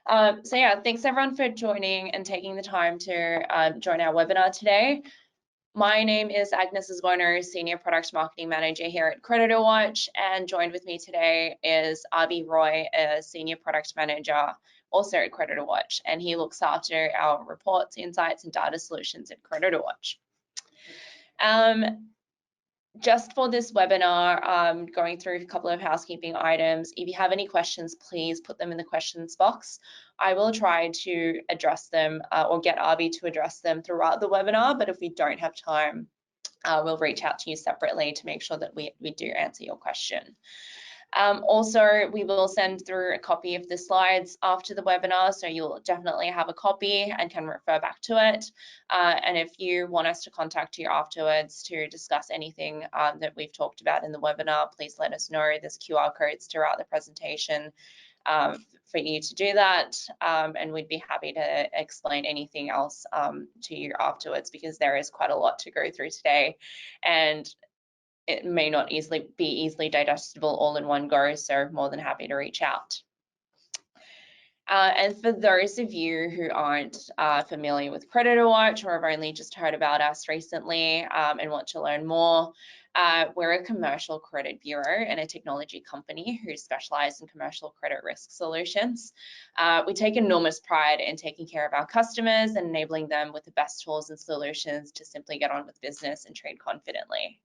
So yeah, thanks everyone for joining and taking the time to join our webinar today. My name is Agnes Osborne, Senior Product Marketing Manager here at CreditorWatch, and joined with me today is Avi Roy, a Senior Product Manager also at CreditorWatch, and he looks after our reports, insights, and data solutions at CreditorWatch. Just for this webinar, going through a couple of housekeeping items. If you have any questions, please put them in the questions box. I will try to address them or get Avi to address them throughout the webinar, but if we don't have time, we'll reach out to you separately to make sure that we do answer your question. Also, we will send through a copy of the slides after the webinar, so you'll definitely have a copy and can refer back to it. And if you want us to contact you afterwards to discuss anything that we've talked about in the webinar, please let us know. There's QR codes throughout the presentation for you to do that, and we'd be happy to explain anything else to you afterwards, because there is quite a lot to go through today, and it may not be easily digestible all in one go, so more than happy to reach out. And for those of you who aren't familiar with CreditorWatch or have only just heard about us recently and want to learn more, we're a commercial credit bureau and a technology company who specialize in commercial credit risk solutions. We take enormous pride in taking care of our customers and enabling them with the best tools and solutions to simply get on with business and trade confidently.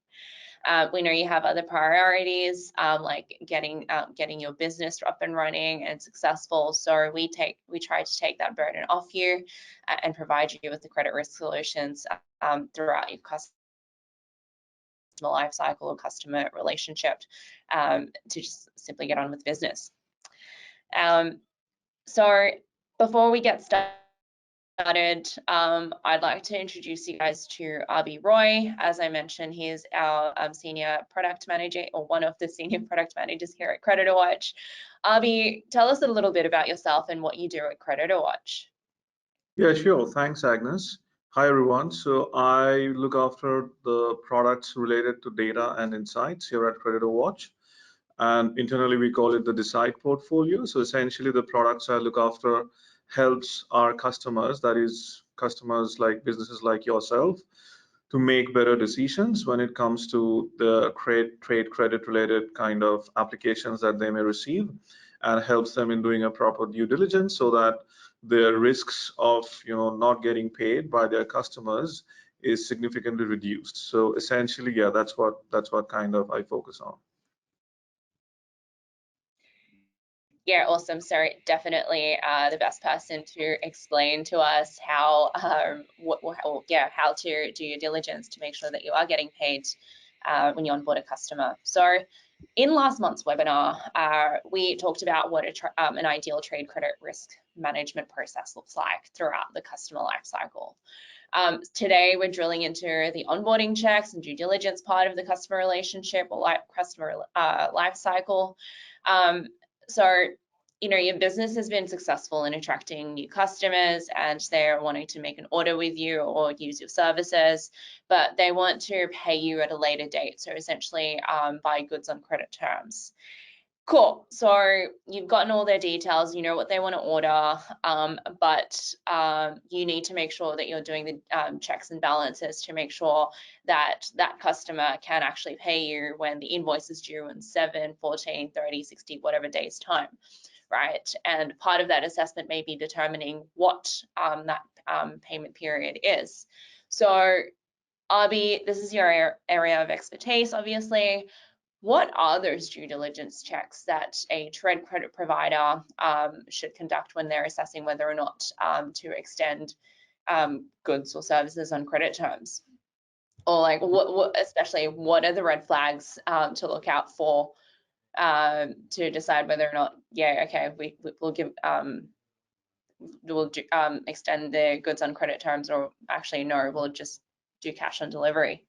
We know you have other priorities like getting your business up and running and successful. So we try to take that burden off you and provide you with the credit risk solutions throughout your customer life cycle or customer relationship to just simply get on with business. So before we get started, I'd like to introduce you guys to Avi Roy. As I mentioned, he is our senior product manager, or one of the senior product managers here at CreditorWatch. Avi, tell us a little bit about yourself and what you do at CreditorWatch. Yeah, sure. Thanks, Agnes. Hi, everyone. So I look after the products related to data and insights here at CreditorWatch. And internally, we call it the Decide portfolio. So essentially, the products I look after helps our customers, that is customers like businesses like yourself, to make better decisions when it comes to the trade credit related kind of applications that they may receive, and helps them in doing a proper due diligence so that their risks of not getting paid by their customers is significantly reduced. So essentially, yeah, that's what kind of I focus on. Yeah, awesome. So definitely the best person to explain to us how how to do your diligence to make sure that you are getting paid when you onboard a customer. So in last month's webinar, we talked about what an ideal trade credit risk management process looks like throughout the customer lifecycle. Today, we're drilling into the onboarding checks and due diligence part of the customer relationship or customer lifecycle. So, your business has been successful in attracting new customers and they're wanting to make an order with you or use your services, but they want to pay you at a later date. So essentially buy goods on credit terms. Cool. So you've gotten all their details, you know what they want to order, but you need to make sure that you're doing the checks and balances to make sure that that customer can actually pay you when the invoice is due in 7, 14, 30, 60, whatever days time, right? And part of that assessment may be determining what that payment period is. So Avi, this is your area of expertise, obviously. What are those due diligence checks that a trade credit provider should conduct when they're assessing whether or not to extend goods or services on credit terms? Or like especially what are the red flags to look out for to decide whether or not, yeah, okay, we'll give we'll extend the goods on credit terms, or actually no, we'll just do cash on delivery?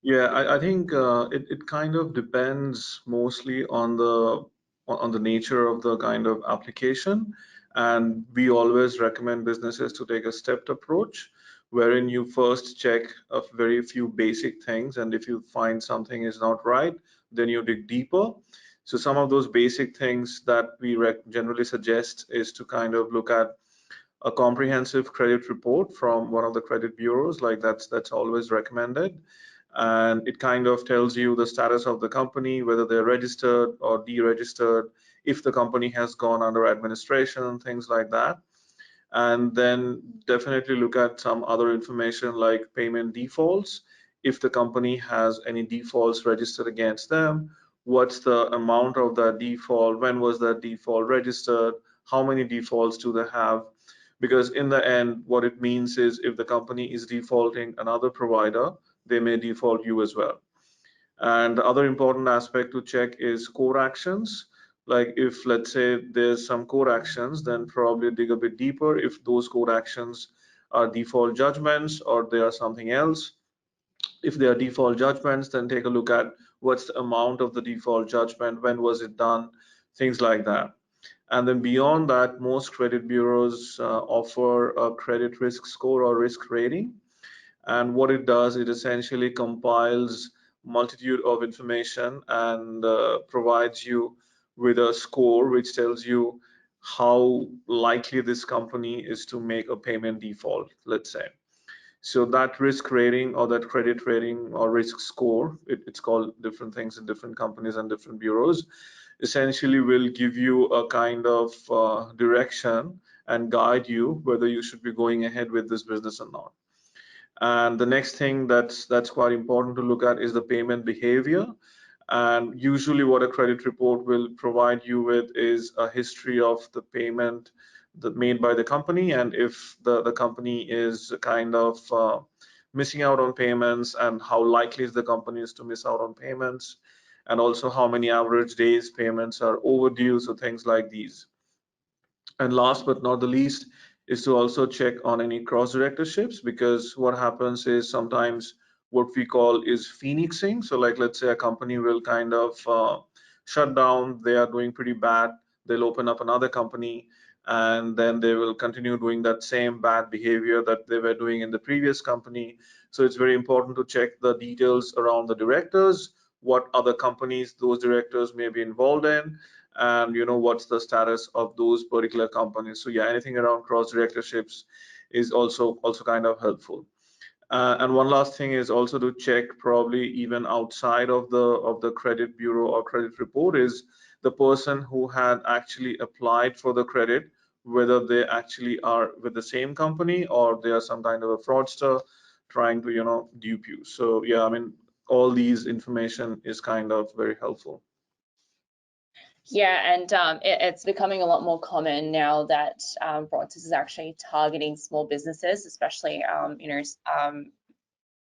Yeah, I think it kind of depends mostly on the nature of the kind of application, and we always recommend businesses to take a stepped approach, wherein you first check a very few basic things, and if you find something is not right, then you dig deeper. So some of those basic things that we generally suggest is to kind of look at a comprehensive credit report from one of the credit bureaus, like that's always recommended. And it kind of tells you the status of the company, whether they're registered or deregistered, if the company has gone under administration, things like that. And then definitely look at some other information like payment defaults. If the company has any defaults registered against them, what's the amount of that default, when was that default registered, how many defaults do they have? Because in the end, what it means is if the company is defaulting another provider, they may default you as well. And the other important aspect to check is core actions. Like if, let's say, there's some core actions, then probably dig a bit deeper if those core actions are default judgments or they are something else. If they are default judgments, then take a look at what's the amount of the default judgment, when was it done, things like that. And then beyond that, most credit bureaus offer a credit risk score or risk rating. And what it does, it essentially compiles multitude of information and provides you with a score which tells you how likely this company is to make a payment default, let's say. So that risk rating or that credit rating or risk score, it's called different things in different companies and different bureaus, essentially will give you a kind of direction and guide you whether you should be going ahead with this business or not. And the next thing that's quite important to look at is the payment behavior. And usually what a credit report will provide you with is a history of the payment that made by the company, and if the company is kind of missing out on payments, and how likely is the company is to miss out on payments, and also how many average days payments are overdue, so things like these. And last but not the least is to also check on any cross-directorships, because what happens is sometimes what we call is phoenixing. So like, let's say a company will kind of shut down, they are doing pretty bad, they'll open up another company, and then they will continue doing that same bad behavior that they were doing in the previous company. So it's very important to check the details around the directors, what other companies those directors may be involved in, and what's the status of those particular companies. So yeah, anything around cross directorships is also kind of helpful. And one last thing is also to check, probably even outside of the credit bureau or credit report, is the person who had actually applied for the credit, whether they actually are with the same company or they are some kind of a fraudster trying to dupe you. So yeah, I mean, all these information is kind of very helpful. Yeah, and it's becoming a lot more common now that fraudsters is actually targeting small businesses, especially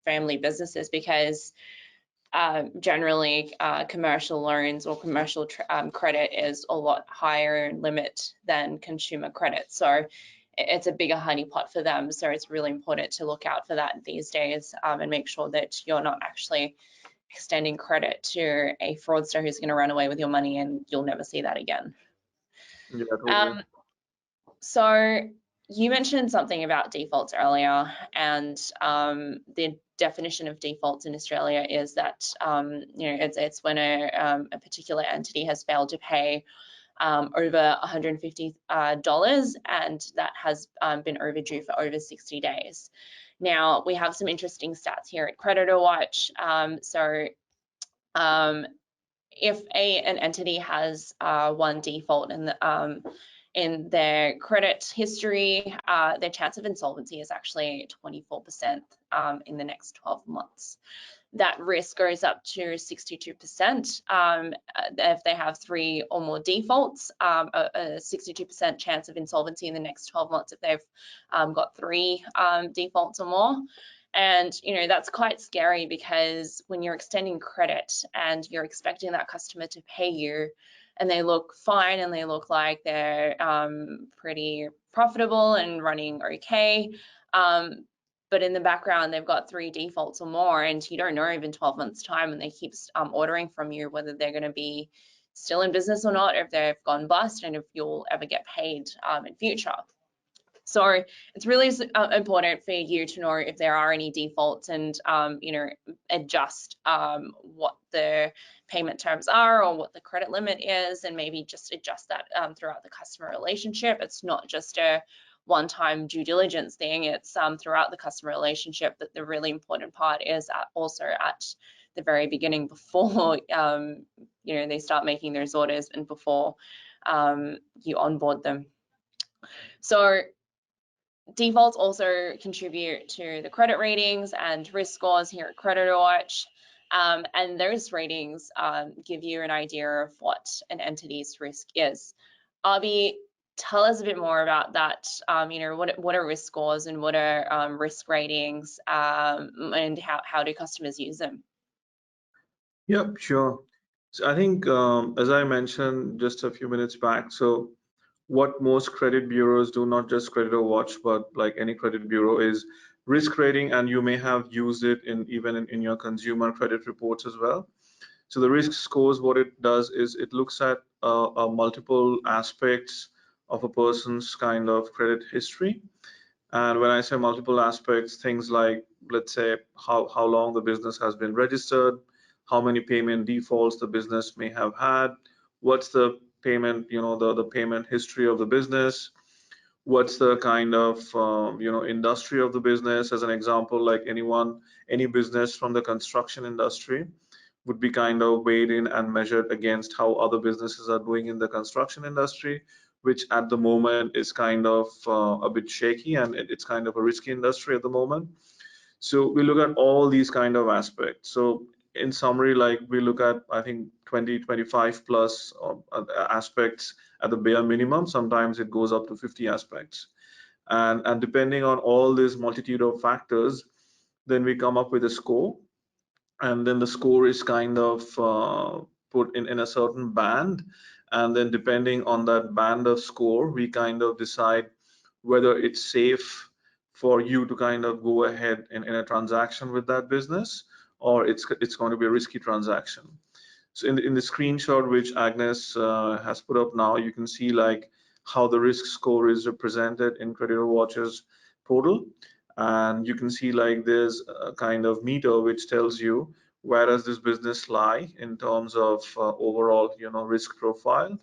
family businesses, because generally commercial loans or commercial credit is a lot higher limit than consumer credit. So it's a bigger honeypot for them. So it's really important to look out for that these days and make sure that you're not actually extending credit to a fraudster who's going to run away with your money and you'll never see that again. Yeah, totally. So you mentioned something about defaults earlier, and the definition of defaults in Australia is that it's when a particular entity has failed to pay over $150 and that has been overdue for over 60 days. Now, we have some interesting stats here at CreditorWatch. If an entity has one default in their credit history, their chance of insolvency is actually 24% in the next 12 months. That risk goes up to 62% if they have 3 or more defaults, a 62% chance of insolvency in the next 12 months if they've got 3 defaults or more. And that's quite scary, because when you're extending credit and you're expecting that customer to pay you, and they look fine and they look like they're pretty profitable and running okay, but in the background they've got 3 defaults or more, and you don't know even 12 months time, and they keep ordering from you whether they're going to be still in business or not, or if they've gone bust, and if you'll ever get paid in future. So it's really important for you to know if there are any defaults and, you know, adjust what the payment terms are or what the credit limit is, and maybe just adjust that throughout the customer relationship. It's not just a one-time due diligence thing, it's throughout the customer relationship. That the really important part is also at the very beginning, before you know, they start making those orders and before you onboard them. So defaults also contribute to the credit ratings and risk scores here at CreditorWatch. And those ratings give you an idea of what an entity's risk is. Abby, tell us a bit more about that. You know, what are risk scores and what are risk ratings, and how do customers use them? Yep, sure. So I think, as I mentioned just a few minutes back, so what most credit bureaus do, not just CreditorWatch, but like any credit bureau, is risk rating, and you may have used it in even in your consumer credit reports as well. So the risk scores, what it does is it looks at multiple aspects of a person's kind of credit history. And when I say multiple aspects, things like, let's say, how long the business has been registered, how many payment defaults the business may have had, what's the payment, you know, the payment history of the business, what's the kind of, you know, industry of the business. As an example, like any business from the construction industry would be kind of weighed in and measured against how other businesses are doing in the construction industry, which at the moment is kind of a bit shaky, and it's kind of a risky industry at the moment. So we look at all these kind of aspects. So in summary, like we look at, I think, 20, 25 plus aspects at the bare minimum. Sometimes it goes up to 50 aspects. And depending on all this multitude of factors, then we come up with a score, and then the score is kind of put in a certain band, and then depending on that band of score, we kind of decide whether it's safe for you to kind of go ahead in a transaction with that business, or it's going to be a risky transaction. So in the screenshot which Agnes has put up now, you can see like how the risk score is represented in CreditorWatch's portal. And you can see like there's a kind of meter which tells you where does this business lie in terms of overall, you know, risk profile.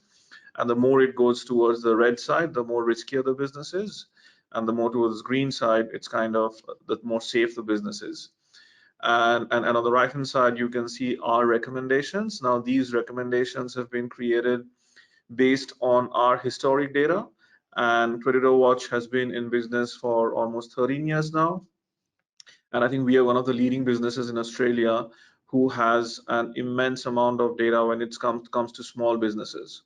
And the more it goes towards the red side, the more riskier the business is. And the more towards the green side, it's kind of the more safe the business is. And on the right hand side, you can see our recommendations. Now, these recommendations have been created based on our historic data. And CreditorWatch has been in business for almost 13 years now. And I think we are one of the leading businesses in Australia who has an immense amount of data when it comes to small businesses.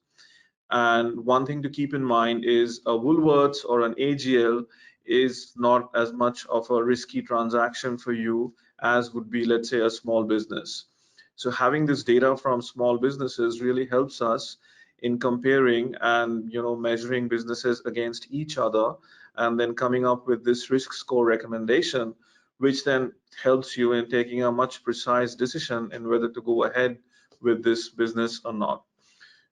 And one thing to keep in mind is a Woolworths or an AGL is not as much of a risky transaction for you as would be, let's say, a small business. So having this data from small businesses really helps us in comparing and, you know, measuring businesses against each other, and then coming up with this risk score recommendation, which then helps you in taking a much precise decision in whether to go ahead with this business or not.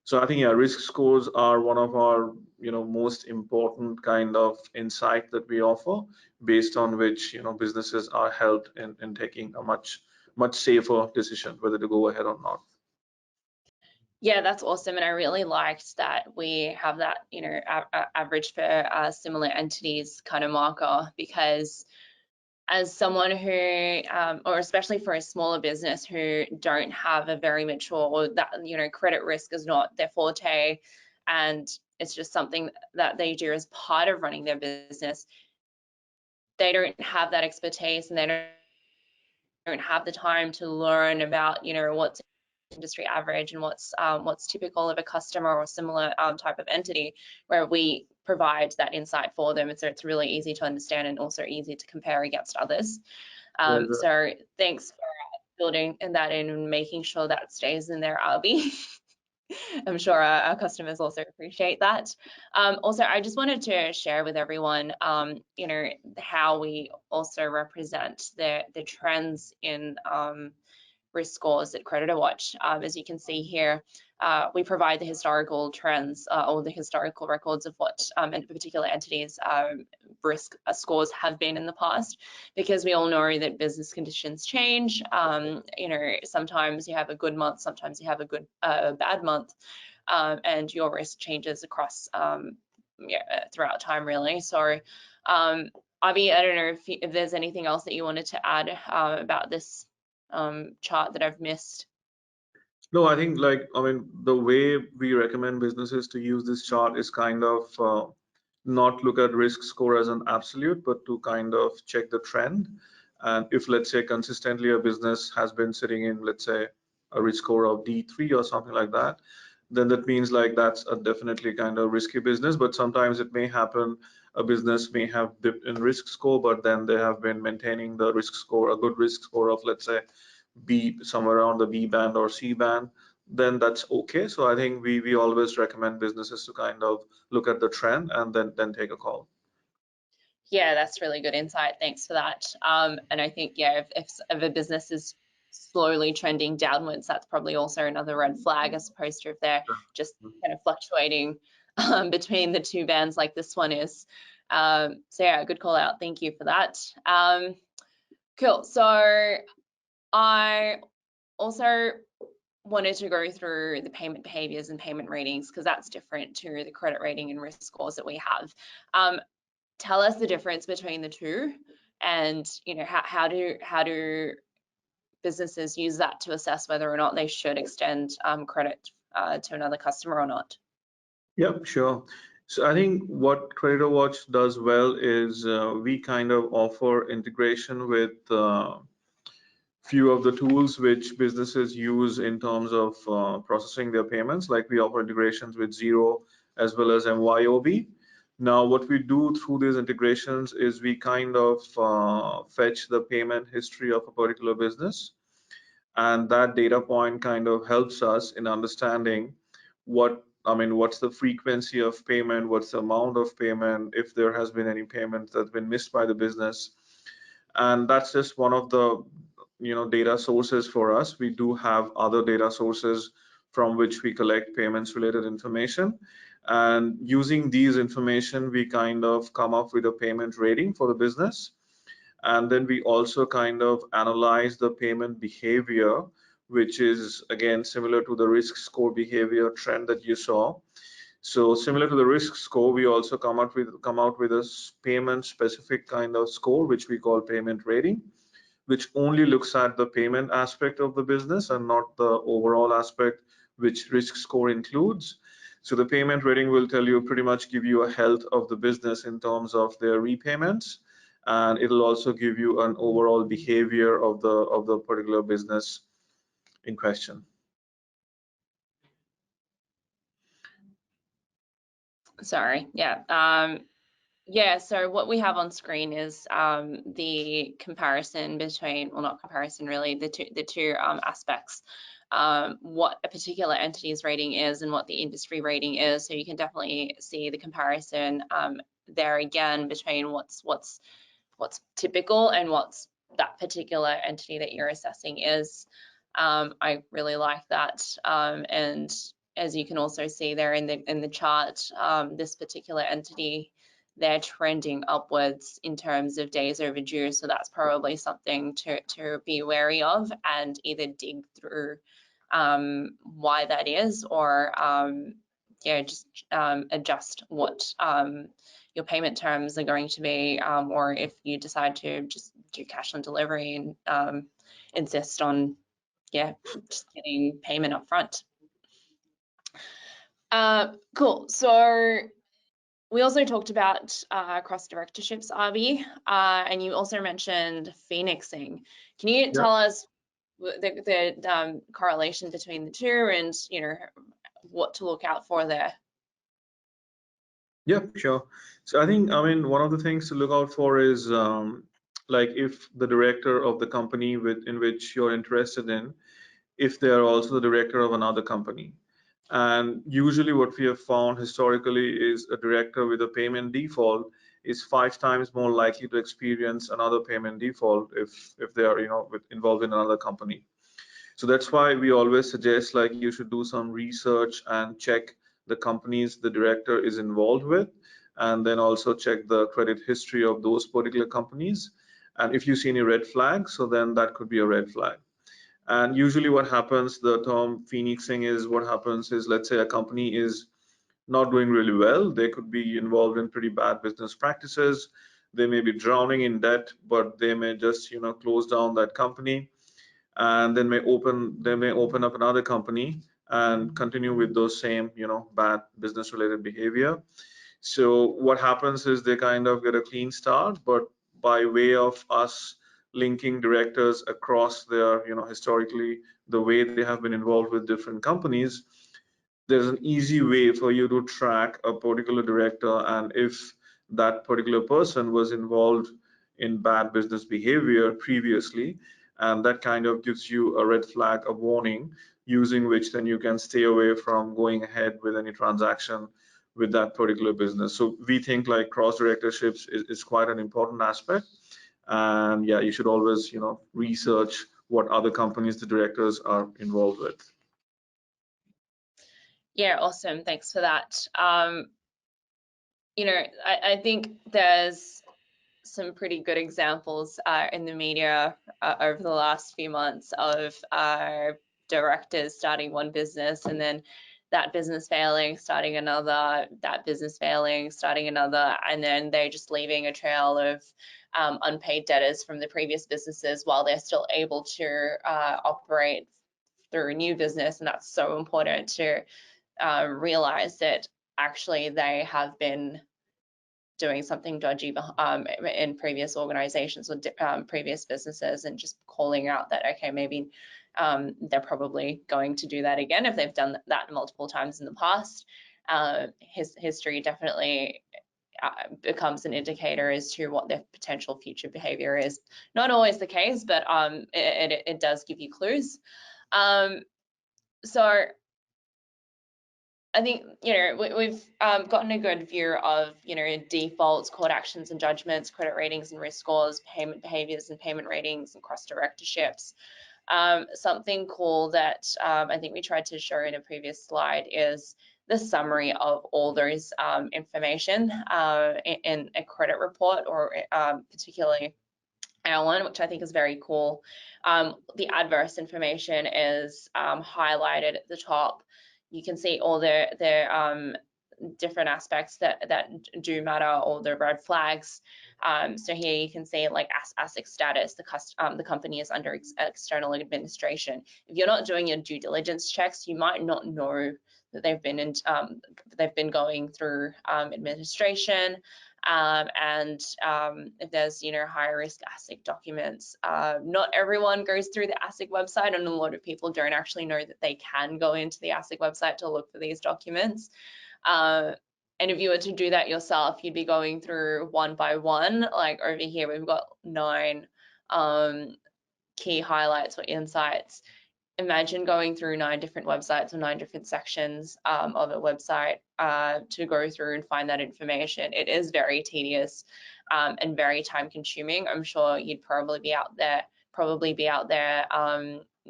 So I think, yeah, risk scores are one of our, you know, most important kind of insight that we offer, based on which, you know, businesses are helped in taking a much safer decision whether to go ahead or not. Yeah, that's awesome. And I really liked that we have that, you know, average for similar entities kind of marker, because as someone who, or especially for a smaller business who don't have a very mature, or that, you know, credit risk is not their forte, and it's just something that they do as part of running their business, they don't have that expertise, and they don't have the time to learn about, you know, what's industry average and what's typical of a customer or similar type of entity, where we provide that insight for them. And so it's really easy to understand and also easy to compare against others. So thanks for building that in and making sure that stays in their RB. I'm sure our customers also appreciate that. Also, I just wanted to share with everyone, you know, how we also represent the trends in risk scores at CreditorWatch. As you can see here, we provide the historical trends or the historical records of what particular entities' risk scores have been in the past, because we all know that business conditions change. Sometimes you have a good month, sometimes you have a bad month, and your risk changes across throughout time, really. So Avi, I don't know if there's anything else that you wanted to add about this chart that I've missed. No, I think the way we recommend businesses to use this chart is kind of not look at risk score as an absolute, but to kind of check the trend. And if, let's say, consistently a business has been sitting in, let's say, a risk score of D3 or something like that, then that means like that's a definitely kind of risky business. But sometimes it may happen, a business may have dipped in risk score, but then they have been maintaining the risk score, a good risk score of, let's say, B, somewhere around the B band or C band, then that's okay. So I think we always recommend businesses to kind of look at the trend and then take a call. Yeah, that's really good insight. Thanks for that. And I think, yeah, if a business is slowly trending downwards, that's probably also another red flag, as opposed to if they're just kind of fluctuating between the two bands like this one is. So yeah, good call out. Thank you for that. Cool. So I also wanted to go through the payment behaviors and payment ratings, because that's different to the credit rating and risk scores that we have. Tell us the difference between the two, and how do businesses use that to assess whether or not they should extend credit to another customer or not. Yep, sure. So I think what CreditorWatch does well is we kind of offer integration with few of the tools which businesses use in terms of processing their payments. Like we offer integrations with Xero as well as MYOB. Now, what we do through these integrations is we kind of fetch the payment history of a particular business, and that data point kind of helps us in understanding what's the frequency of payment, what's the amount of payment, if there has been any payment that's been missed by the business. And that's just one of the data sources for us. We do have other data sources from which we collect payments related information, and using these information we kind of come up with a payment rating for the business. And then we also kind of analyze the payment behavior, which is again similar to the risk score behavior trend that you saw. So similar to the risk score, we also come out with a payment specific kind of score, which we call payment rating, which only looks at the payment aspect of the business and not the overall aspect which risk score includes. So the payment rating will tell you, pretty much give you a health of the business in terms of their repayments, and it'll also give you an overall behavior of the particular business in question. Sorry, yeah. Yeah, so what we have on screen is the comparison between, well, not comparison really, the two aspects, what a particular entity's rating is and what the industry rating is. So you can definitely see the comparison there again between what's typical and what's that particular entity that you're assessing is. I really like that, and as you can also see there in the chart, this particular entity, they're trending upwards in terms of days overdue. So that's probably something to be wary of, and either dig through why that is, or yeah, just adjust what your payment terms are going to be, or if you decide to just do cash on delivery and insist on, yeah, just getting payment up front. Cool. So we also talked about cross-directorships, Avi, and you also mentioned phoenixing. Can you tell us the correlation between the two, and what to look out for there? Yeah, sure. So I think, one of the things to look out for is like if the director of the company in which you're interested in, if they are also the director of another company. And usually what we have found historically is a director with a payment default is 5 times more likely to experience another payment default if they are involved in another company. So that's why we always suggest like you should do some research and check the companies the director is involved with, and then also check the credit history of those particular companies. And if you see any red flags, so then that could be a red flag. And usually what happens, the term phoenixing is, what happens is, let's say a company is not doing really well. They could be involved in pretty bad business practices. They may be drowning in debt, but they may just, close down that company, and then they may open up another company and continue with those same, bad business related behavior. So what happens is they kind of get a clean start, but by way of us linking directors across their, historically, the way they have been involved with different companies, there's an easy way for you to track a particular director, and if that particular person was involved in bad business behavior previously, and that kind of gives you a red flag, a warning, using which then you can stay away from going ahead with any transaction with that particular business. So we think like cross directorships is quite an important aspect, and yeah, you should always research what other companies the directors are involved with. Yeah, awesome. Thanks for that. I think there's some pretty good examples in the media over the last few months of directors starting one business and then that business failing, starting another, that business failing, starting another, and then they're just leaving a trail of unpaid debtors from the previous businesses while they're still able to operate through a new business. And that's so important to realize that actually they have been doing something dodgy in previous organizations or previous businesses, and just calling out that, okay, maybe they're probably going to do that again if they've done that multiple times in the past. History definitely becomes an indicator as to what their potential future behavior is. Not always the case, but it does give you clues. So I think, we've gotten a good view of, defaults, court actions and judgments, credit ratings and risk scores, payment behaviors and payment ratings, and cross-directorships. Something cool that I think we tried to show in a previous slide is the summary of all those information in a credit report, or particularly our one, which I think is very cool. The adverse information is highlighted at the top. You can see all the different aspects that do matter, all the red flags. So here you can see like ASIC status, the company is under external administration. If you're not doing your due diligence checks, you might not know that they've been going through administration. And if there's higher risk ASIC documents, not everyone goes through the ASIC website, and a lot of people don't actually know that they can go into the ASIC website to look for these documents. And if you were to do that yourself, you'd be going through one by one. Like over here, we've got 9 key highlights or insights. Imagine going through 9 different websites or 9 different sections of a website to go through and find that information. It is very tedious and very time consuming. I'm sure you'd probably be out there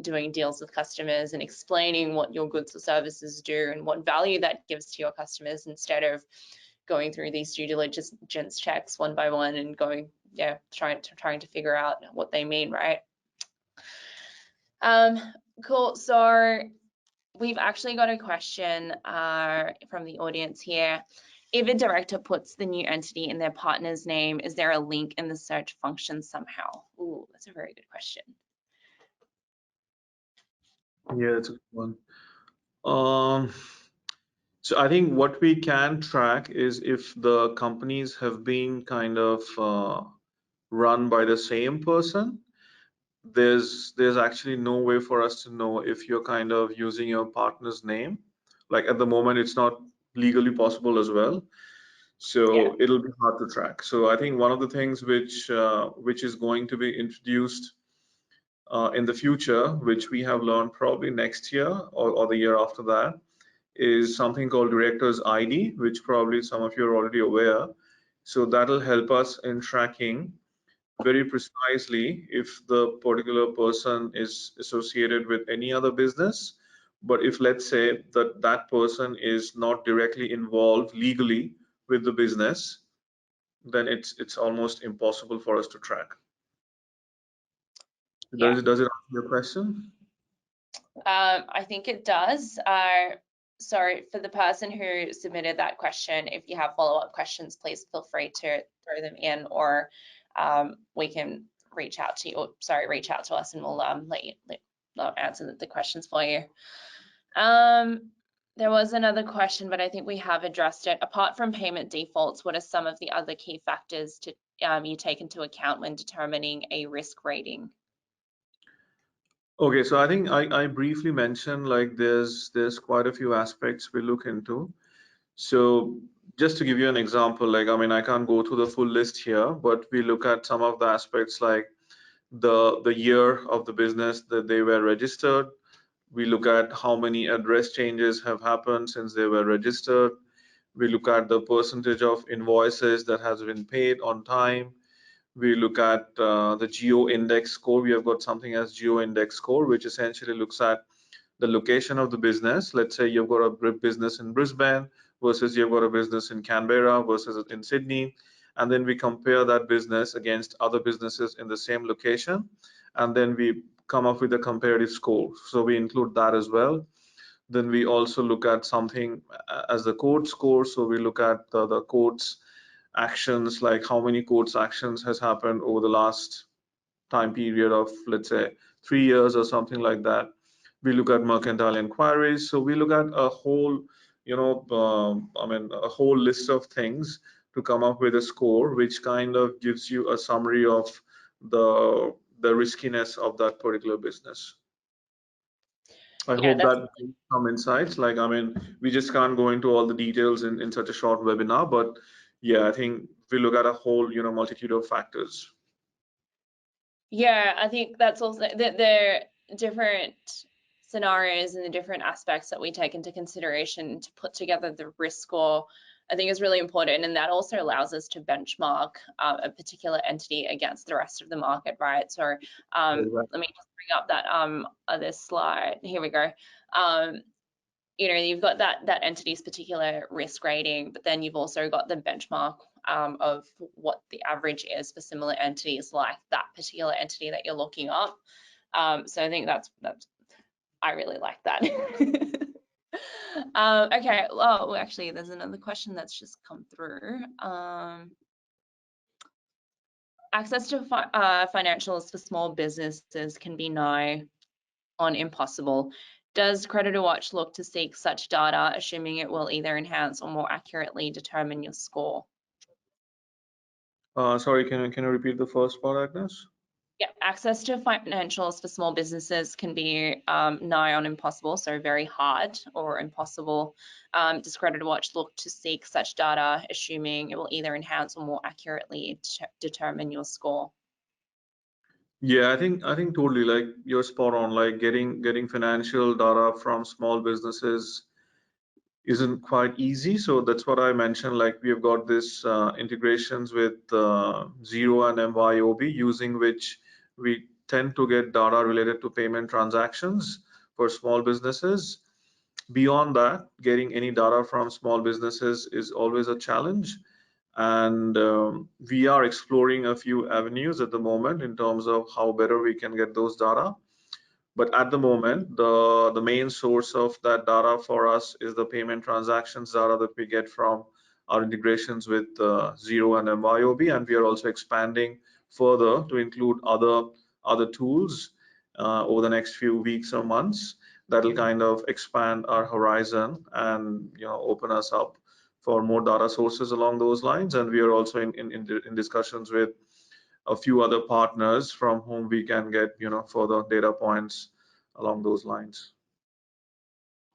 doing deals with customers and explaining what your goods or services do and what value that gives to your customers, instead of going through these due diligence checks one by one and trying to figure out what they mean, right? Cool. So we've actually got a question from the audience here. If a director puts the new entity in their partner's name, is there a link in the search function somehow? Ooh, that's a very good question. Yeah, that's a good one. So I think what we can track is if the companies have been kind of run by the same person. There's actually no way for us to know if you're kind of using your partner's name. Like at the moment, it's not legally possible as well. So it'll be hard to track. So I think one of the things which is going to be introduced in the future, which we have learned probably next year or the year after that, is something called Director's ID, which probably some of you are already aware. So that'll help us in tracking very precisely if the particular person is associated with any other business. But if, let's say, that that person is not directly involved legally with the business, then it's almost impossible for us to track. Yeah. Does it answer your question? I think it does. So for the person who submitted that question, if you have follow-up questions, please feel free to throw them in, or we can reach out to you. Or, sorry, reach out to us, and we'll answer the questions for you. There was another question, but I think we have addressed it. Apart from payment defaults, what are some of the other key factors to you take into account when determining a risk rating? Okay, so I think I briefly mentioned like there's quite a few aspects we look into. So just to give you an example, like I mean I can't go through the full list here, but we look at some of the aspects like the year of the business that they were registered. We look at how many address changes have happened since they were registered. We look at the percentage of invoices that has been paid on time. We look at the geo index score. We have got something as geo index score, which essentially looks at the location of the business. Let's say you've got a business in Brisbane versus you've got a business in Canberra versus in Sydney. And then we compare that business against other businesses in the same location. And then we come up with a comparative score. So we include that as well. Then we also look at something as the code score. So we look at the codes actions, like how many codes actions has happened over the last time period of, let's say, 3 years or something like that. We look at mercantile inquiries. So we look at a whole, a whole list of things to come up with a score, which kind of gives you a summary of the riskiness of that particular business. I Yeah, hope that's that gives some insights. Like, I mean, we just can't go into all the details in such a short webinar, but yeah, I think we look at a whole, multitude of factors. Yeah, I think that's also the different scenarios and the different aspects that we take into consideration to put together the risk score, I think is really important. And that also allows us to benchmark a particular entity against the rest of the market, right? So let me just bring up that other slide. Here we go. You've got that entity's particular risk rating, but then you've also got the benchmark of what the average is for similar entities like that particular entity that you're looking up. So I think that's I really like that. Okay, well, actually, there's another question that's just come through. Access to financials for small businesses can be nigh on impossible. Does CreditorWatch look to seek such data, assuming it will either enhance or more accurately determine your score? Sorry, can you repeat the first part, Agnes? Yeah, access to financials for small businesses can be nigh on impossible, so very hard or impossible. Does CreditorWatch look to seek such data, assuming it will either enhance or more accurately determine your score? Yeah, I think totally, like you're spot on. Like getting financial data from small businesses isn't quite easy. So that's what I mentioned. Like we have got this integrations with Xero and MYOB, using which we tend to get data related to payment transactions for small businesses. Beyond that, getting any data from small businesses is always a challenge. And we are exploring a few avenues at the moment in terms of how better we can get those data. But at the moment, the main source of that data for us is the payment transactions data that we get from our integrations with Xero and MYOB, and we are also expanding further to include other tools over the next few weeks or months. That'll kind of expand our horizon and open us up for more data sources along those lines. And we are also in discussions with a few other partners from whom we can get further data points along those lines.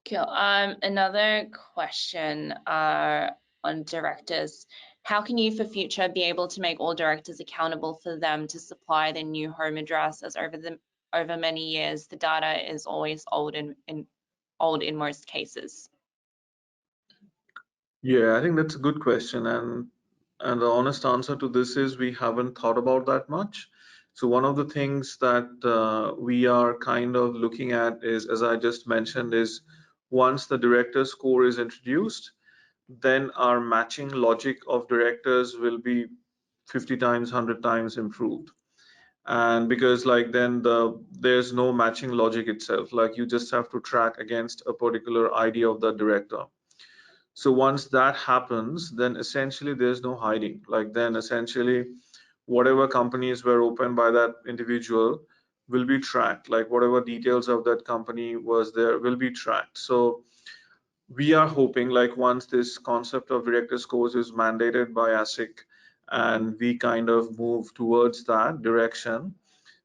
Cool. Another question on directors. How can you for future be able to make all directors accountable for them to supply their new home address, as over many years the data is always old in most cases? Yeah, I think that's a good question, and And the honest answer to this is we haven't thought about that much. So one of the things that we are kind of looking at is, as I just mentioned, is once the director score is introduced, then our matching logic of directors will be 50 times, 100 times improved. And because like then there's no matching logic itself, like you just have to track against a particular ID of the director. So once that happens, then essentially there's no hiding. Like then essentially whatever companies were opened by that individual will be tracked. Like whatever details of that company was there will be tracked. So we are hoping like once this concept of director scores is mandated by ASIC and we kind of move towards that direction,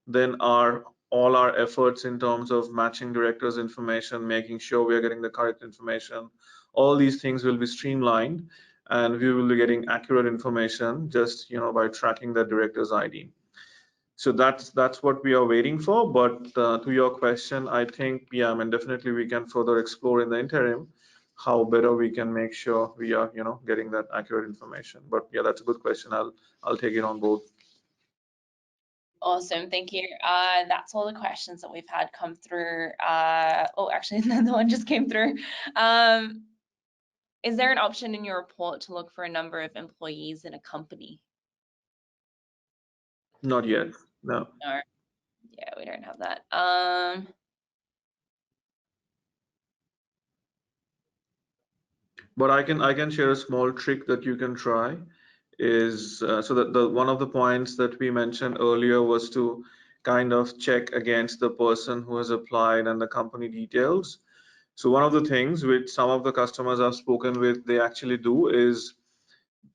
then our all our efforts in terms of matching directors information, making sure we are getting the correct information, all these things will be streamlined and we will be getting accurate information just by tracking the director's ID. So that's what we are waiting for. But to your question, I think yeah, I mean definitely we can further explore in the interim how better we can make sure we are getting that accurate information. But yeah, that's a good question. I'll take it on board. Awesome, thank you. That's all the questions that we've had come through. Oh, actually, another one just came through. Is there an option in your report to look for a number of employees in a company? Not yet, no. No, yeah, we don't have that. But I can share a small trick that you can try is so that the one of the points that we mentioned earlier was to kind of check against the person who has applied and the company details. So one of the things which some of the customers I've spoken with, they actually do is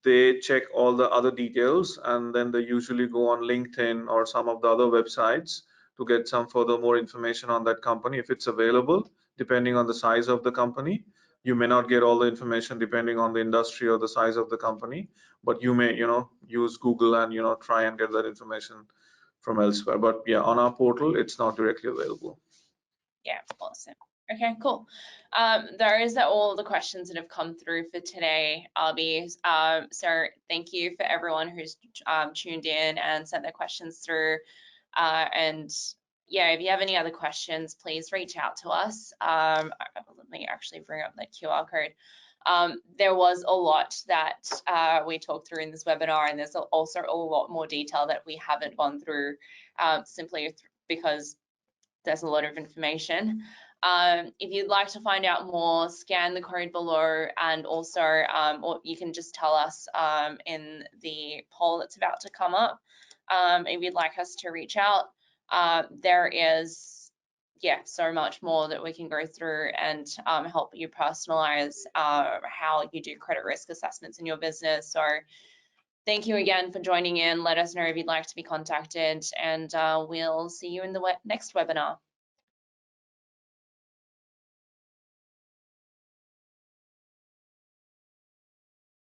they check all the other details and then they usually go on LinkedIn or some of the other websites to get some further more information on that company if it's available, depending on the size of the company. You may not get all the information depending on the industry or the size of the company, but you may use Google and try and get that information from elsewhere. But yeah, on our portal it's not directly available. Yeah, awesome. Okay, cool. Those are all the questions that have come through for today, Arby. So thank you for everyone who's tuned in and sent their questions through. And yeah, if you have any other questions, please reach out to us. Let me actually bring up that QR code. There was a lot that we talked through in this webinar, and there's also a lot more detail that we haven't gone through simply because there's a lot of information. If you'd like to find out more, scan the code below, and also or you can just tell us in the poll that's about to come up if you'd like us to reach out. There is so much more that we can go through and help you personalize how you do credit risk assessments in your business. So thank you again for joining in. Let us know if you'd like to be contacted, and we'll see you in the next webinar.